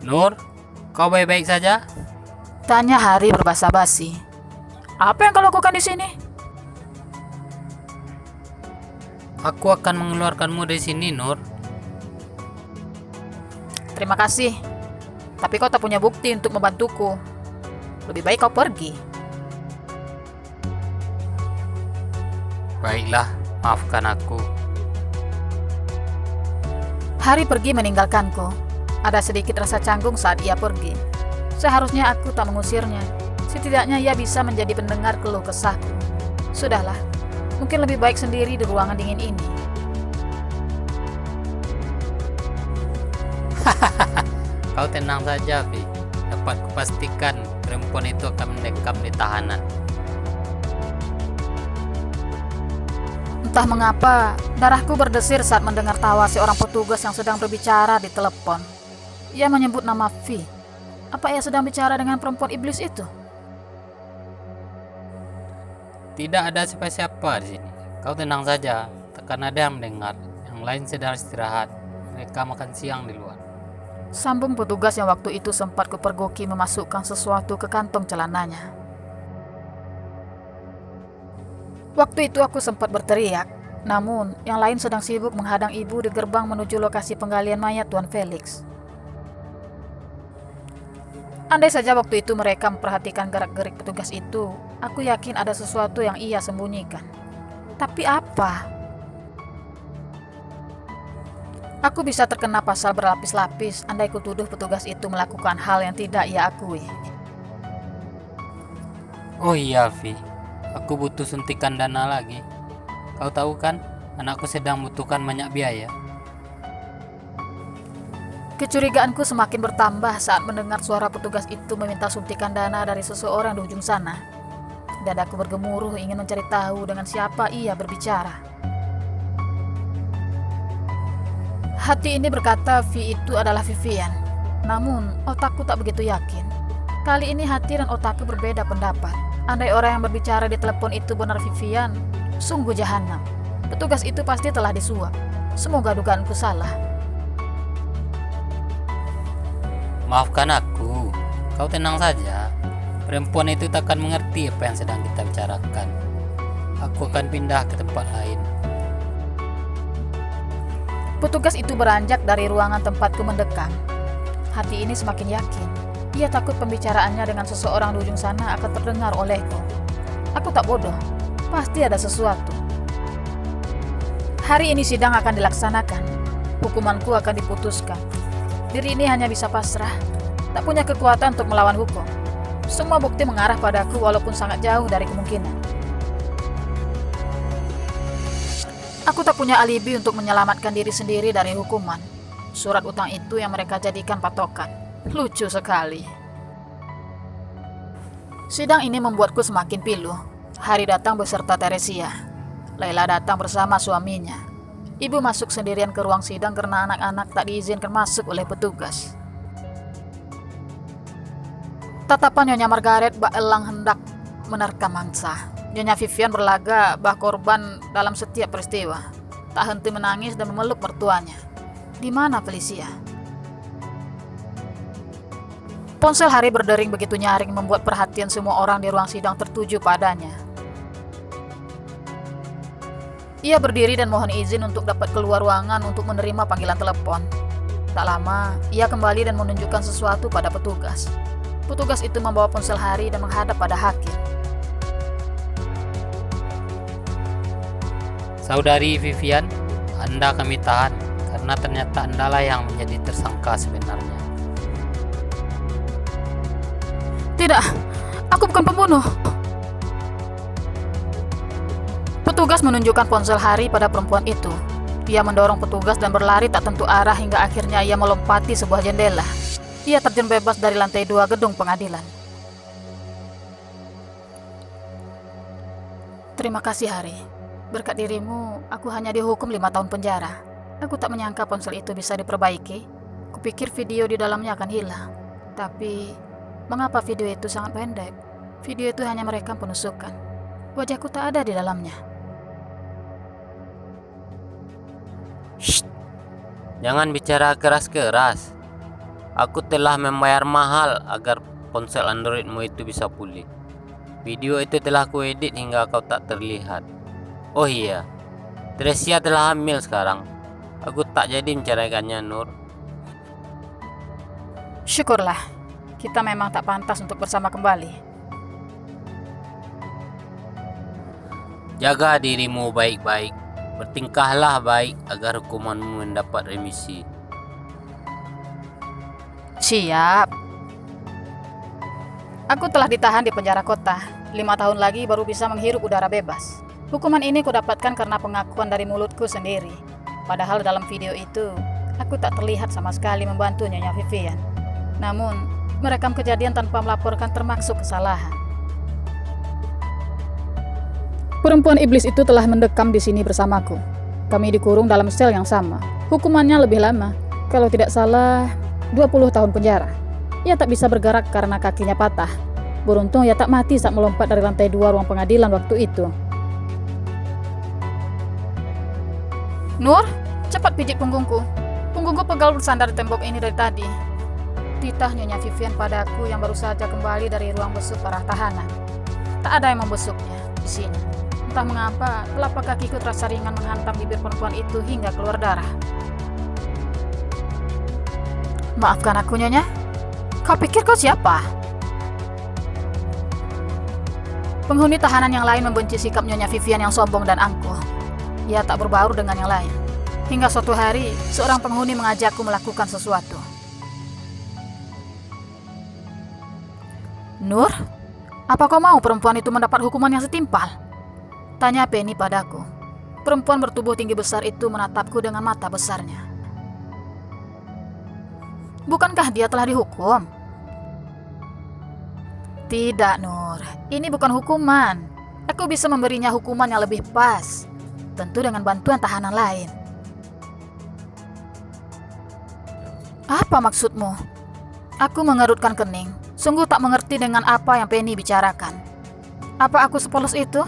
Nur, kau baik-baik saja? Tanya Hari berbahasa basi. Apa yang kau lakukan di sini? Aku akan mengeluarkanmu dari sini, Nur. Terima kasih. Tapi kau tak punya bukti untuk membantuku. Lebih baik kau pergi. Baiklah, maafkan aku. Hari pergi meninggalkanku. Ada sedikit rasa canggung saat ia pergi. Seharusnya aku tak mengusirnya. Setidaknya ia bisa menjadi pendengar keluh kesahku. Sudahlah, mungkin lebih baik sendiri di ruangan dingin ini. Kau tenang saja, Vi. Dapat kupastikan perempuan itu akan mendekam di tahanan. Entah mengapa, darahku berdesir saat mendengar tawa seorang petugas yang sedang berbicara di telepon. Ia menyebut nama Vi. Apa ia sedang bicara dengan perempuan iblis itu? Tidak ada siapa-siapa di sini. Kau tenang saja, takkan ada yang mendengar. Yang lain sedang istirahat. Mereka makan siang di luar. Sambung petugas yang waktu itu sempat kupergoki memasukkan sesuatu ke kantong celananya. Waktu itu aku sempat berteriak, namun yang lain sedang sibuk menghadang ibu di gerbang menuju lokasi penggalian mayat Tuan Felix. Andai saja waktu itu mereka memperhatikan gerak-gerik petugas itu, aku yakin ada sesuatu yang ia sembunyikan. Tapi apa? Aku bisa terkena pasal berlapis-lapis andai kutuduh petugas itu melakukan hal yang tidak ia akui. Oh iya, Vi. Aku butuh suntikan dana lagi. Kau tahu kan, anakku sedang membutuhkan banyak biaya. Kecurigaanku semakin bertambah saat mendengar suara petugas itu meminta suntikan dana dari seseorang di ujung sana. Dadaku bergemuruh ingin mencari tahu dengan siapa ia berbicara. Hati ini berkata Vi itu adalah Vivian. Namun, otakku tak begitu yakin. Kali ini hati dan otakku berbeda pendapat. Andai orang yang berbicara di telepon itu benar Vivian, sungguh jahanam. Petugas itu pasti telah disuap. Semoga dugaanku salah. Maafkan aku. Kau tenang saja. Perempuan itu takkan mengerti apa yang sedang kita bicarakan. Aku akan pindah ke tempat lain. Petugas itu beranjak dari ruangan tempatku mendekam. Hati ini semakin yakin. Ia takut pembicaraannya dengan seseorang di ujung sana akan terdengar olehku. Aku tak bodoh. Pasti ada sesuatu. Hari ini sidang akan dilaksanakan. Hukumanku akan diputuskan. Diri ini hanya bisa pasrah. Tak punya kekuatan untuk melawan hukum. Semua bukti mengarah padaku walaupun sangat jauh dari kemungkinan. Aku tak punya alibi untuk menyelamatkan diri sendiri dari hukuman. Surat utang itu yang mereka jadikan patokan. Lucu sekali. Sidang ini membuatku semakin pilu. Hari datang beserta Teresia. Laila datang bersama suaminya. Ibu masuk sendirian ke ruang sidang karena anak-anak tak diizinkan masuk oleh petugas. Tatapan Nyonya Margaret bak elang hendak menerkam mangsa. Nyonya Vivian berlaga bak korban dalam setiap peristiwa. Tak henti menangis dan memeluk mertuanya. Di mana Felicia? Ponsel Hari berdering begitu nyaring membuat perhatian semua orang di ruang sidang tertuju padanya. Ia berdiri dan mohon izin untuk dapat keluar ruangan untuk menerima panggilan telepon. Tak lama, ia kembali dan menunjukkan sesuatu pada petugas. Petugas itu membawa ponsel Hari dan menghadap pada hakim. Saudari Vivian, Anda kami tahan karena ternyata Andalah yang menjadi tersangka sebenarnya. Tidak, aku bukan pembunuh. Petugas menunjukkan ponsel Hari pada perempuan itu. Ia mendorong petugas dan berlari tak tentu arah hingga akhirnya ia melompati sebuah jendela. Ia terjun bebas dari lantai 2 gedung pengadilan. Terima kasih Hari. Berkat dirimu, aku hanya dihukum 5 tahun penjara. Aku tak menyangka ponsel itu bisa diperbaiki. Kupikir video di dalamnya akan hilang. Tapi, mengapa video itu sangat pendek? Video itu hanya merekam penusukan. Wajahku tak ada di dalamnya. Shh, jangan bicara keras-keras. Aku telah membayar mahal agar ponsel Androidmu itu bisa pulih. Video itu telah kuedit hingga kau tak terlihat. Oh iya, Tresia telah hamil sekarang. Aku tak jadi menceraikannya, Nur. Syukurlah, kita memang tak pantas untuk bersama kembali. Jaga dirimu baik-baik. Bertingkahlah baik agar hukumanmu mendapat remisi. Siap. Aku telah ditahan di penjara kota. 5 tahun lagi baru bisa menghirup udara bebas. Hukuman ini kudapatkan karena pengakuan dari mulutku sendiri. Padahal dalam video itu, aku tak terlihat sama sekali membantu Nyonya Vivian. Namun, merekam kejadian tanpa melaporkan termasuk kesalahan. Perempuan iblis itu telah mendekam di sini bersamaku. Kami dikurung dalam sel yang sama. Hukumannya lebih lama. Kalau tidak salah, 20 tahun penjara. Ia tak bisa bergerak karena kakinya patah. Beruntung ia tak mati saat melompat dari lantai 2 ruang pengadilan waktu itu. Nur, cepat pijit punggungku. Punggungku pegal bersandar di tembok ini dari tadi. Titah Nyonya Vivian padaku yang baru saja kembali dari ruang besuk para tahanan. Tak ada yang membesuknya di sini. Entah mengapa, telapak kakiku terasa ringan menghantam bibir perempuan itu hingga keluar darah. Maafkan aku, Nyonya. Kau pikir kau siapa? Penghuni tahanan yang lain membenci sikap Nyonya Vivian yang sombong dan angkuh. Ia tak berbaur dengan yang lain. Hingga suatu hari, seorang penghuni mengajakku melakukan sesuatu. Nur, apa kau mau perempuan itu mendapat hukuman yang setimpal? Tanya Penny padaku. Perempuan bertubuh tinggi besar itu menatapku dengan mata besarnya. Bukankah dia telah dihukum? Tidak, Nur. Ini bukan hukuman. Aku bisa memberinya hukuman yang lebih pas. Tentu dengan bantuan tahanan lain. Apa maksudmu? Aku mengerutkan kening. Sungguh tak mengerti dengan apa yang Penny bicarakan. Apa aku sepolos itu?